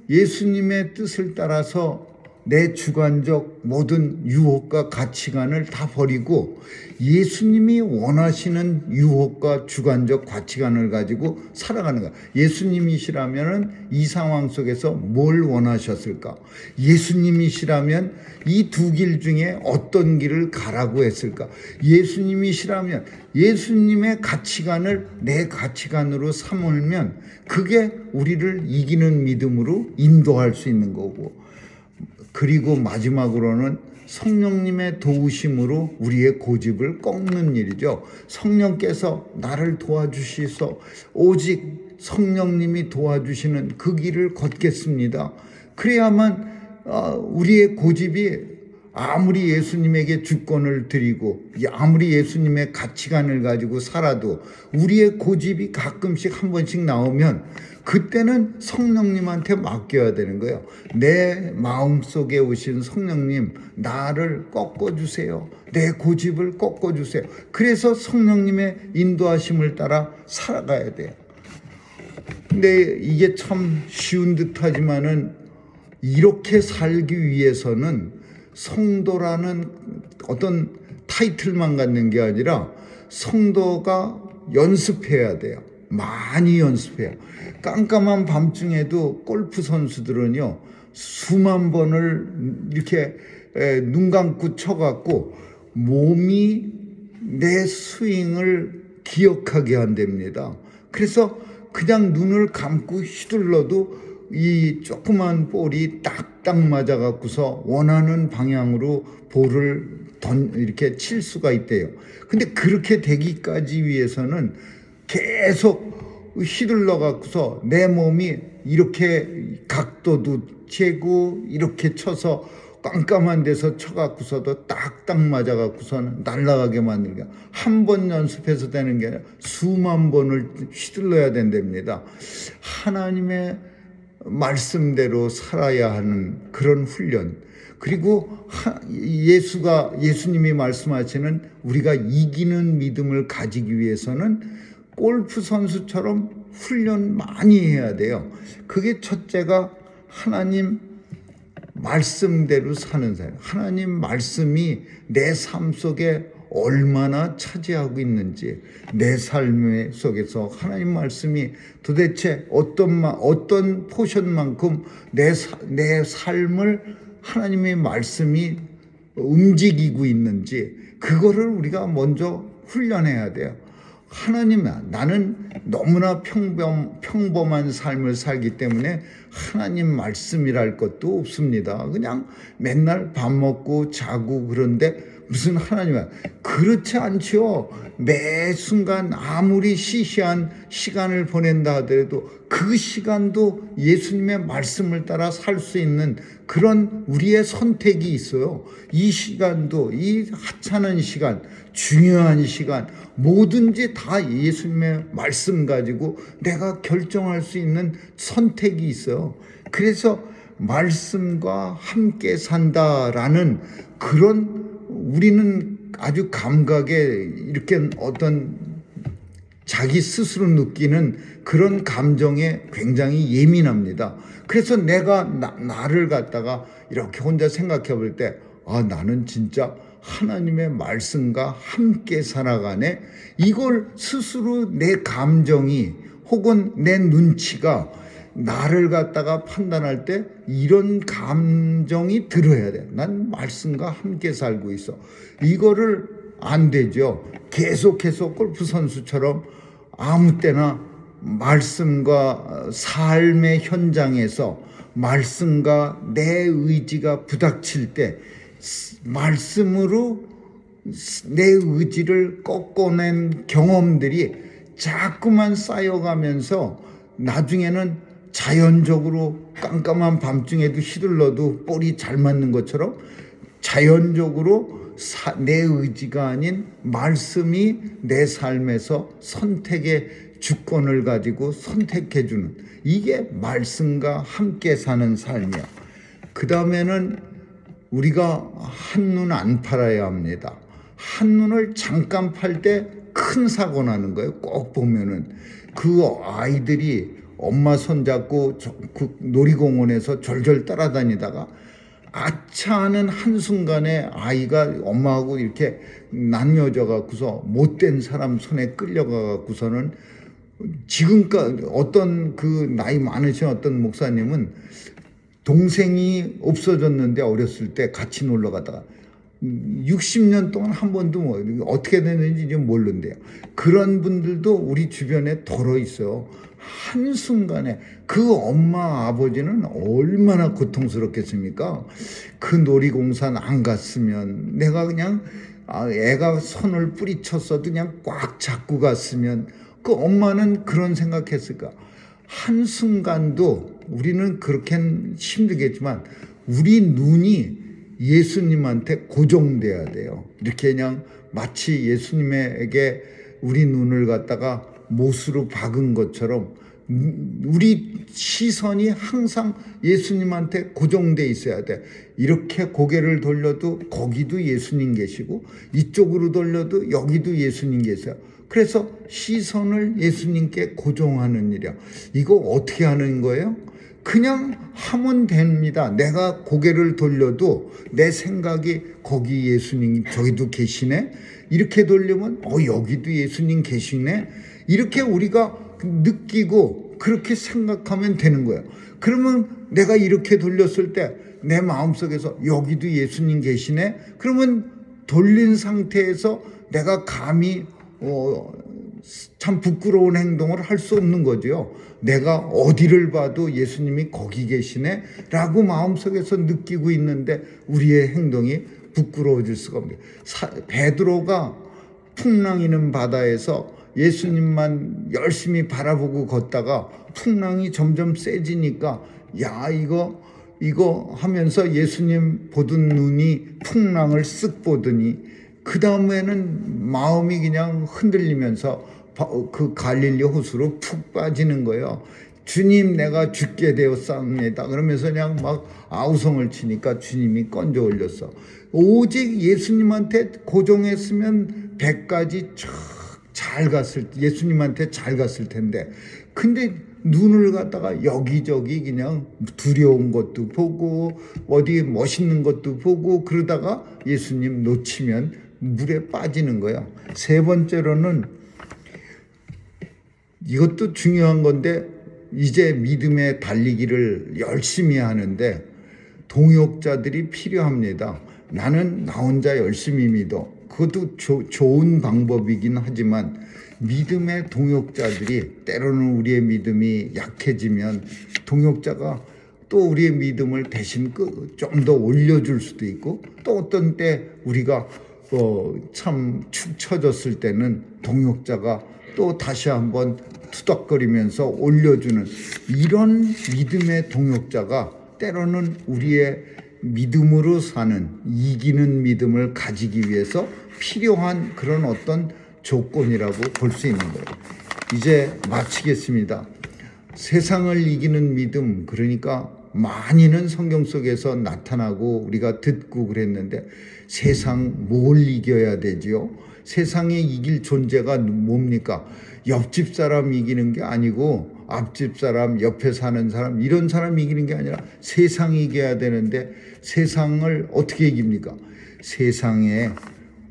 [SPEAKER 1] 예수님의 뜻을 따라서 내 주관적 모든 유혹과 가치관을 다 버리고 예수님이 원하시는 유혹과 주관적 가치관을 가지고 살아가는 거야. 예수님이시라면 이 상황 속에서 뭘 원하셨을까? 예수님이시라면 이 두 길 중에 어떤 길을 가라고 했을까? 예수님이시라면 예수님의 가치관을 내 가치관으로 삼으면 그게 우리를 이기는 믿음으로 인도할 수 있는 거고, 그리고 마지막으로는 성령님의 도우심으로 우리의 고집을 꺾는 일이죠. 성령께서 나를 도와주시소, 오직 성령님이 도와주시는 그 길을 걷겠습니다. 그래야만 우리의 고집이, 아무리 예수님에게 주권을 드리고 아무리 예수님의 가치관을 가지고 살아도 우리의 고집이 가끔씩 한 번씩 나오면 그때는 성령님한테 맡겨야 되는 거예요. 내 마음속에 오신 성령님, 나를 꺾어주세요. 내 고집을 꺾어주세요. 그래서 성령님의 인도하심을 따라 살아가야 돼요. 근데 이게 참 쉬운 듯하지만은 이렇게 살기 위해서는 성도라는 어떤 타이틀만 갖는 게 아니라 성도가 연습해야 돼요. 많이 연습해요. 깜깜한 밤중에도 골프 선수들은요, 수만 번을 이렇게 눈 감고 쳐갖고 몸이 내 스윙을 기억하게 한답니다. 그래서 그냥 눈을 감고 휘둘러도 이 조그만 볼이 딱딱 맞아갖고서 원하는 방향으로 볼을 이렇게 칠 수가 있대요. 근데 그렇게 되기까지 위해서는 계속 휘둘러갖고서 내 몸이 이렇게 각도도 재고 이렇게 쳐서 깜깜한 데서 쳐갖고서도 딱딱 맞아갖고서는 날아가게 만들게, 한 번 연습해서 되는 게 아니라 수만 번을 휘둘러야 된답니다. 하나님의 말씀대로 살아야 하는 그런 훈련, 그리고 예수님이 말씀하시는 우리가 이기는 믿음을 가지기 위해서는 골프 선수처럼 훈련 많이 해야 돼요. 그게 첫째가 하나님 말씀대로 사는 사람, 하나님 말씀이 내 삶 속에 얼마나 차지하고 있는지, 내 삶 속에서 하나님 말씀이 도대체 어떤 포션만큼 내 삶을 하나님의 말씀이 움직이고 있는지, 그거를 우리가 먼저 훈련해야 돼요. 하나님아, 나는 너무나 평범한 삶을 살기 때문에 하나님 말씀이랄 것도 없습니다. 그냥 맨날 밥 먹고 자고, 그런데 무슨 하나님이야. 그렇지 않지요. 매 순간 아무리 시시한 시간을 보낸다 하더라도 그 시간도 예수님의 말씀을 따라 살 수 있는 그런 우리의 선택이 있어요. 이 시간도, 이 하찮은 시간, 중요한 시간, 뭐든지 다 예수님의 말씀 가지고 내가 결정할 수 있는 선택이 있어요. 그래서 말씀과 함께 산다라는 그런 우리는 아주 감각에 이렇게 어떤 자기 스스로 느끼는 그런 감정에 굉장히 예민합니다. 그래서 내가 나를 갖다가 이렇게 혼자 생각해 볼 때, 아, 나는 진짜 하나님의 말씀과 함께 살아가네. 이걸 스스로 내 감정이 혹은 내 눈치가 나를 갖다가 판단할 때 이런 감정이 들어야 돼. 난 말씀과 함께 살고 있어. 이거를 안 되죠. 계속해서 골프 선수처럼 아무 때나 말씀과 삶의 현장에서 말씀과 내 의지가 부닥칠 때 말씀으로 내 의지를 꺾어낸 경험들이 자꾸만 쌓여가면서 나중에는 자연적으로 깜깜한 밤중에도 휘둘러도 볼이 잘 맞는 것처럼 자연적으로 내 의지가 아닌 말씀이 내 삶에서 선택의 주권을 가지고 선택해주는, 이게 말씀과 함께 사는 삶이야. 그 다음에는 우리가 한눈 안 팔아야 합니다. 한눈을 잠깐 팔 때 큰 사고 나는 거예요. 꼭 보면은 그 아이들이 엄마 손잡고 그 놀이공원에서 졸졸 따라다니다가 아차 하는 한순간에 아이가 엄마하고 이렇게 나뉘어져 갖고서 못된 사람 손에 끌려가 갖고서는, 지금까지 어떤 그 나이 많으신 어떤 목사님은 동생이 없어졌는데 어렸을 때 같이 놀러 가다가 60년 동안 한 번도 뭐 어떻게 됐는지 좀 모르는데요. 그런 분들도 우리 주변에 덜어 있어요. 한순간에 그 엄마 아버지는 얼마나 고통스럽겠습니까? 그 놀이공산 안 갔으면, 내가 그냥 애가 손을 뿌리쳤어도 그냥 꽉 잡고 갔으면, 그 엄마는 그런 생각했을까? 한순간도 우리는 그렇게는 힘들겠지만 우리 눈이 예수님한테 고정돼야 돼요. 이렇게 그냥 마치 예수님에게 우리 눈을 갖다가 못으로 박은 것처럼 우리 시선이 항상 예수님한테 고정돼 있어야 돼. 이렇게 고개를 돌려도 거기도 예수님 계시고 이쪽으로 돌려도 여기도 예수님 계세요. 그래서 시선을 예수님께 고정하는 일이야. 이거 어떻게 하는 거예요? 그냥 하면 됩니다. 내가 고개를 돌려도 내 생각이 거기 예수님 저기도 계시네. 이렇게 돌리면 여기도 예수님 계시네. 이렇게 우리가 느끼고 그렇게 생각하면 되는 거예요. 그러면 내가 이렇게 돌렸을 때 내 마음속에서 여기도 예수님 계시네. 그러면 돌린 상태에서 내가 감히 참 부끄러운 행동을 할 수 없는 거죠. 내가 어디를 봐도 예수님이 거기 계시네 라고 마음속에서 느끼고 있는데 우리의 행동이 부끄러워질 수가 없습니다. 베드로가 풍랑이는 바다에서 예수님만 열심히 바라보고 걷다가 풍랑이 점점 세지니까 야 이거 하면서 예수님 보던 눈이 풍랑을 쓱 보더니 그 다음에는 마음이 그냥 흔들리면서 그 갈릴리 호수로 푹 빠지는 거예요. 주님, 내가 죽게 되었사옵니다. 그러면서 그냥 막 아우성을 치니까 주님이 건져 올렸어. 오직 예수님한테 고정했으면 100가지 잘 갔을, 예수님한테 잘 갔을 텐데. 근데 눈을 갖다가 여기저기 그냥 두려운 것도 보고 어디 멋있는 것도 보고 그러다가 예수님 놓치면 물에 빠지는 거야. 세 번째로는 이것도 중요한 건데, 이제 믿음의 달리기를 열심히 하는데 동역자들이 필요합니다. 나는 나 혼자 열심히 믿어. 그것도 좋은 방법이긴 하지만 믿음의 동역자들이, 때로는 우리의 믿음이 약해지면 동역자가 또 우리의 믿음을 대신 좀 더 올려줄 수도 있고, 또 어떤 때 우리가 참 축 처졌을 때는 동역자가 또 다시 한번 투닥거리면서 올려주는 이런 믿음의 동역자가 때로는 우리의 믿음으로 사는 이기는 믿음을 가지기 위해서 필요한 그런 어떤 조건이라고 볼 수 있는 거예요. 이제 마치겠습니다. 세상을 이기는 믿음, 그러니까 많이는 성경 속에서 나타나고 우리가 듣고 그랬는데 세상 뭘 이겨야 되지요? 세상에 이길 존재가 뭡니까? 옆집 사람 이기는 게 아니고 앞집 사람, 옆에 사는 사람, 이런 사람 이기는 게 아니라 세상 이겨야 되는데 세상을 어떻게 이깁니까? 세상에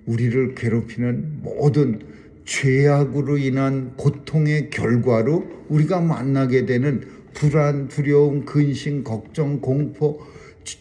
[SPEAKER 1] 우리를 괴롭히는 모든 죄악으로 인한 고통의 결과로 우리가 만나게 되는 불안, 두려움, 근심, 걱정, 공포,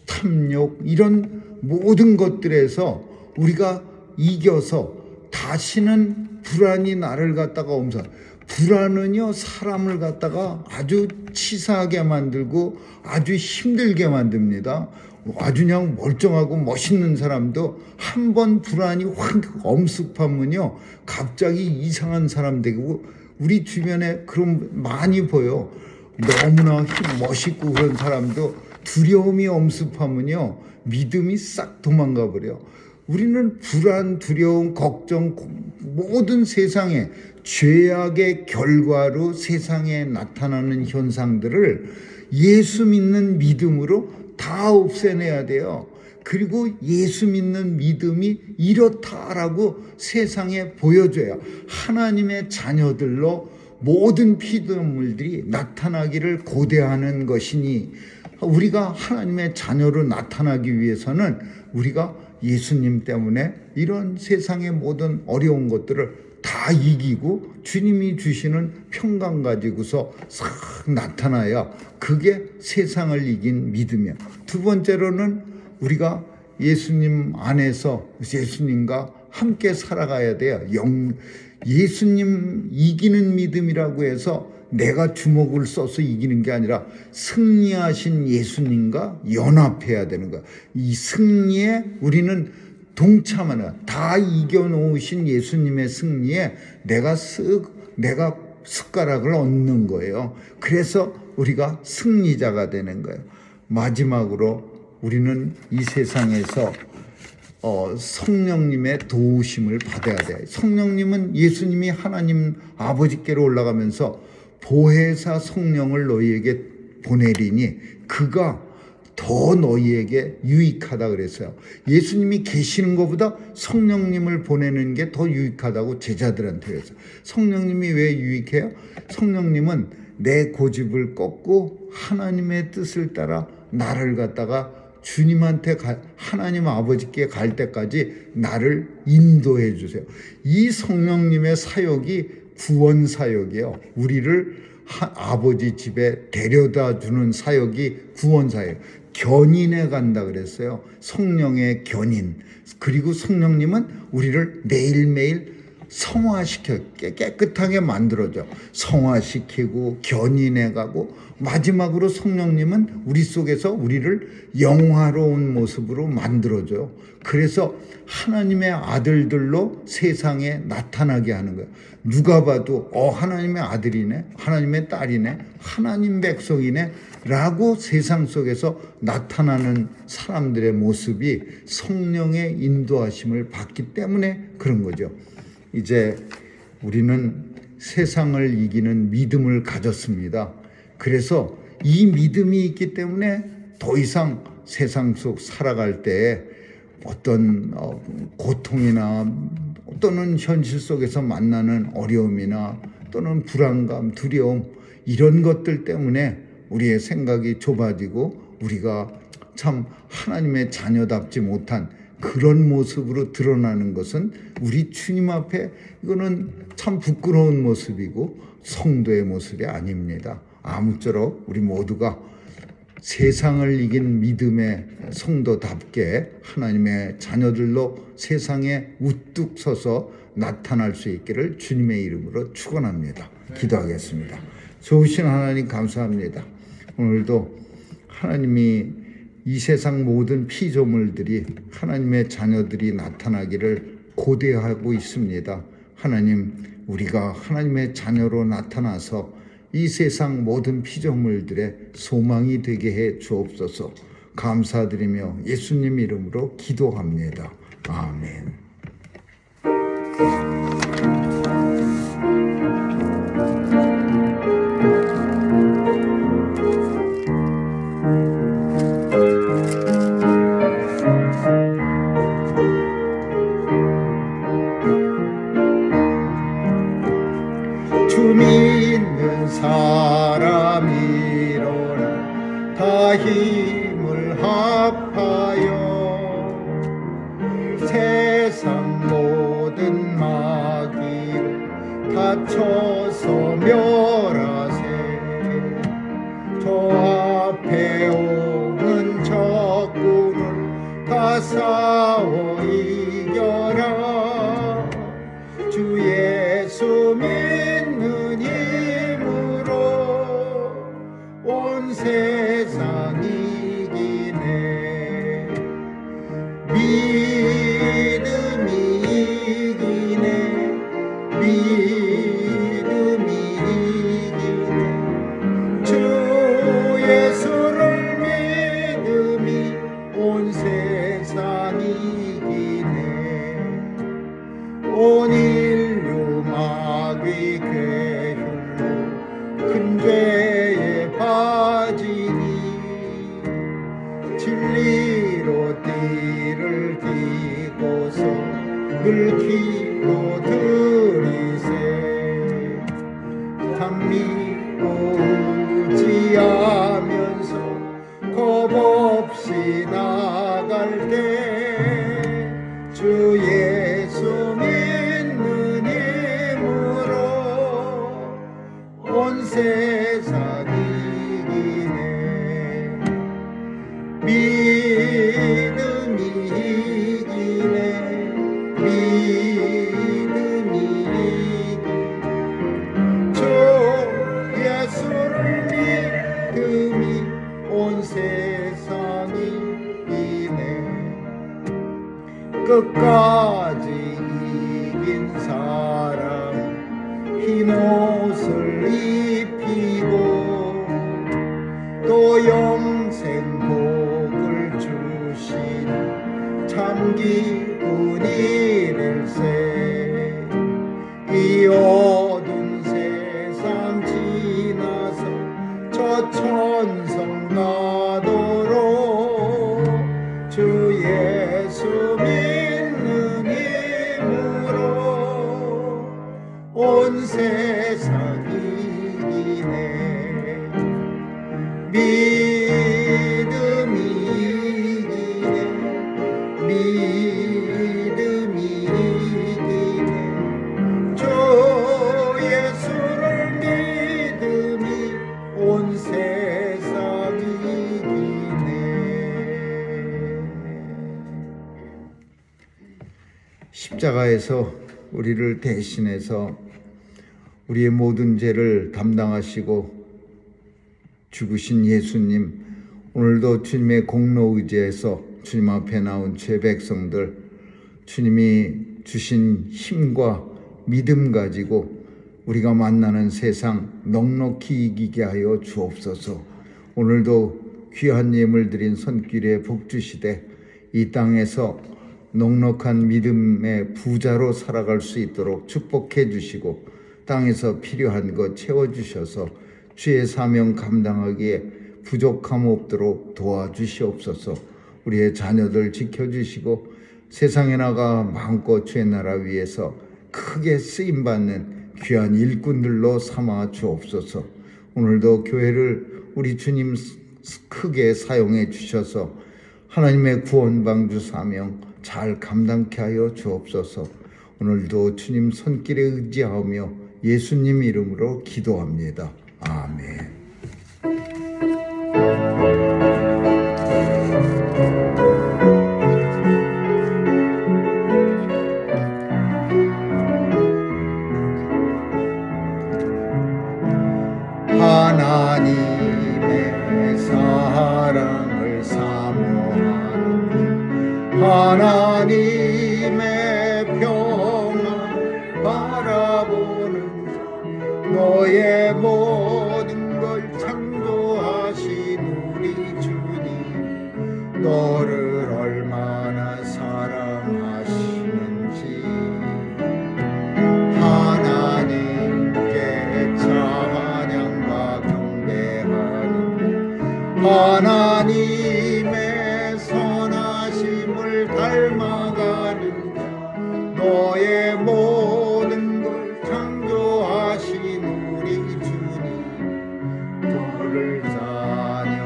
[SPEAKER 1] 탐욕, 이런 모든 것들에서 우리가 이겨서 다시는 불안이 나를 갖다가 엄살. 불안은요, 사람을 갖다가 아주 치사하게 만들고 아주 힘들게 만듭니다. 아주 그냥 멀쩡하고 멋있는 사람도 한 번 불안이 확 엄습하면요, 갑자기 이상한 사람 되고, 우리 주변에 그런 많이 보여. 너무나 멋있고 그런 사람도 두려움이 엄습하면요, 믿음이 싹 도망가 버려. 우리는 불안, 두려움, 걱정, 모든 세상에 죄악의 결과로 세상에 나타나는 현상들을 예수 믿는 믿음으로 다 없애내야 돼요. 그리고 예수 믿는 믿음이 이렇다라고 세상에 보여줘야 하나님의 자녀들로 모든 피조물들이 나타나기를 고대하는 것이니, 우리가 하나님의 자녀로 나타나기 위해서는 우리가 예수님 때문에 이런 세상의 모든 어려운 것들을 다 이기고 주님이 주시는 평강 가지고서 싹 나타나야 그게 세상을 이긴 믿음이야. 두 번째로는 우리가 예수님 안에서 예수님과 함께 살아가야 돼요. 예수님 이기는 믿음이라고 해서 내가 주먹을 써서 이기는 게 아니라 승리하신 예수님과 연합해야 되는 거야. 이 승리에 우리는 동참하는, 다 이겨놓으신 예수님의 승리에 내가 숟가락을 얹는 거예요. 그래서 우리가 승리자가 되는 거예요. 마지막으로 우리는 이 세상에서 성령님의 도우심을 받아야 돼요. 성령님은 예수님이 하나님 아버지께로 올라가면서 보혜사 성령을 너희에게 보내리니 그가 더 너희에게 유익하다 그랬어요. 예수님이 계시는 것보다 성령님을 보내는 게 더 유익하다고 제자들한테 그랬어요. 성령님이 왜 유익해요? 성령님은 내 고집을 꺾고 하나님의 뜻을 따라 나를 갖다가 주님한테 하나님 아버지께 갈 때까지 나를 인도해 주세요. 이 성령님의 사역이 구원 사역이에요. 우리를 아버지 집에 데려다 주는 사역이 구원 사역. 견인해 간다 그랬어요. 성령의 견인. 그리고 성령님은 우리를 매일매일 성화시켜 깨끗하게 만들어줘. 성화시키고 견인해 가고, 마지막으로 성령님은 우리 속에서 우리를 영화로운 모습으로 만들어줘요. 그래서 하나님의 아들들로 세상에 나타나게 하는 거예요. 누가 봐도 하나님의 아들이네, 하나님의 딸이네, 하나님 백성이네 라고 세상 속에서 나타나는 사람들의 모습이 성령의 인도하심을 받기 때문에 그런 거죠. 이제 우리는 세상을 이기는 믿음을 가졌습니다. 그래서 이 믿음이 있기 때문에 더 이상 세상 속 살아갈 때 어떤 고통이나 또는 현실 속에서 만나는 어려움이나 또는 불안감, 두려움, 이런 것들 때문에 우리의 생각이 좁아지고 우리가 참 하나님의 자녀답지 못한 그런 모습으로 드러나는 것은 우리 주님 앞에 이거는 참 부끄러운 모습이고 성도의 모습이 아닙니다. 아무쪼록 우리 모두가 세상을 이긴 믿음의 성도답게 하나님의 자녀들로 세상에 우뚝 서서 나타날 수 있기를 주님의 이름으로 축원합니다. 기도하겠습니다. 좋으신 하나님 감사합니다. 오늘도 하나님이 이 세상 모든 피조물들이 하나님의 자녀들이 나타나기를 고대하고 있습니다. 하나님, 우리가 하나님의 자녀로 나타나서 이 세상 모든 피조물들의 소망이 되게 해 주옵소서. 감사드리며 예수님 이름으로 기도합니다. 아멘. 주 믿는 사람 일어나 다 힘을 합하여 세상 모든 마귀를 다쳐서 멸하세. 저 앞에 오는 적군을 다 싸워 이겨라. 주 예수 믿는 힘으로 온 세상 이기네. 믿음이 이기네. 믿음이 이기네. 주 예수를 믿음이 온 세상 이기네. 온 인류 마귀 괴율로 큰 죄에 빠지니 진리로 띠를 띠고서 늘 기도드리세. 참 믿고 의지하면서 겁없이 나갈 때 주 예수 믿는 힘으로 온 세상 이기네. 믿음이 이기네. 믿음이 이기네. 주 예수를 믿음이 온 세상 이기네. 끝까지 이긴 사람 흰 옷을 입히고 또 영생 복을 주신 참 기쁜 일일세. 이 어두운 세상 지나서 저 천성 가도록 주 예수 믿는 힘으로 온 세상 이기네. 믿음이 이기네. 믿음이 이기네. 주 예수를 믿음이 온 세상 이기네. 십자가에서 우리를 대신해서 우리의 모든 죄를 담당하시고 죽으신 예수님, 오늘도 주님의 공로 의지에서 주님 앞에 나온 죄 백성들, 주님이 주신 힘과 믿음 가지고 우리가 만나는 세상 넉넉히 이기게 하여 주옵소서. 오늘도 귀한 예물 드린 손길에 복 주시되 이 땅에서 넉넉한 믿음의 부자로 살아갈 수 있도록 축복해 주시고 땅에서 필요한 것 채워주셔서 주의 사명 감당하기에 부족함 없도록 도와주시옵소서. 우리의 자녀들 지켜주시고 세상에 나가 마음껏 주의 나라 위에서 크게 쓰임받는 귀한 일꾼들로 삼아 주옵소서. 오늘도 교회를 우리 주님 크게 사용해 주셔서 하나님의 구원방주 사명 잘 감당케 하여 주옵소서. 오늘도 주님 손길에 의지하며 예수님 이름으로 기도합니다. 아멘. 하나님의 사랑을 사모 너의 모든 걸 창조하신 우리 주님, 너를 얼마나 사랑하시는지 하나님께 찬양과 경배하는 하나님의 선하심을 닮아가는 자, 너의 모든 걸 창조하신 우리 주님, 너를 자녀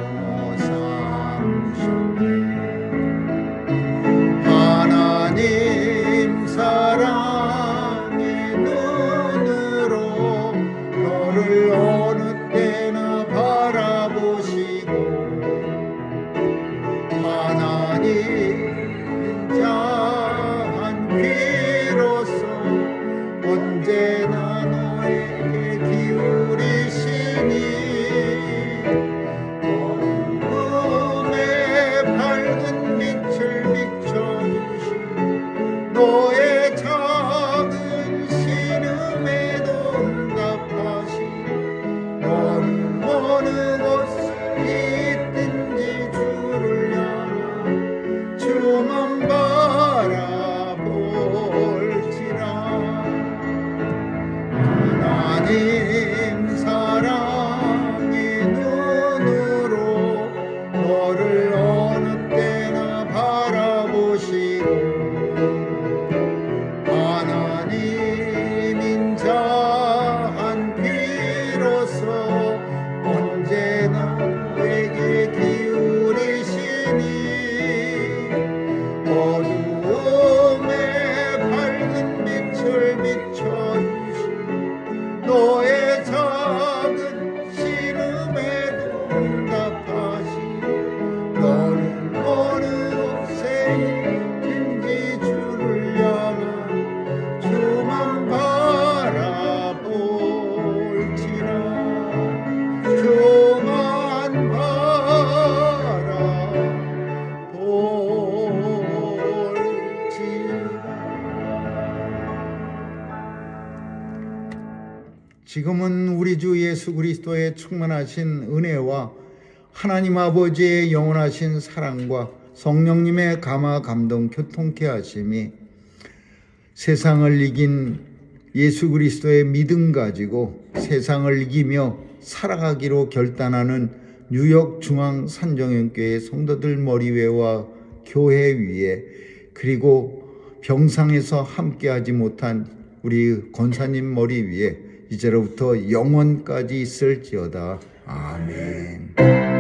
[SPEAKER 1] 삼으셨네. 하나님 사랑의 눈으로 너를 어느 때나 바라보시고 하나님 자한 귀로서 언제나 너에게 기울이시니 어둠의 밝은 빛을 비춰주시 너의 작은 신음에도 응답하시 너는 어느 곳에 있든지 주를 향하 주만 바라볼지라. 하나님 사랑의 눈으로 너를 어느 때나 바라보시고 하나님 인자한 귀로서 언제나 너에게 기울이시니 어두움의 밝은 빛을 비춰주시 너의 작은 신음에도 응답하시 너는 어느 곳에 있든지 주를 향한 주만 바라볼지라. 주만 바라볼지라. 지금은 우리 주 예수 그리스도의 충만하신 은혜와 하나님 아버지의 영원하신 사랑과 성령님의 감화 감동 교통케 하심이 세상을 이긴 예수 그리스도의 믿음 가지고 세상을 이기며 살아가기로 결단하는 뉴욕 중앙 산정연교회 성도들 머리 위와 교회 위에 그리고 병상에서 함께하지 못한 우리 권사님 머리 위에 이제로부터 영원까지 있을지어다. 아멘.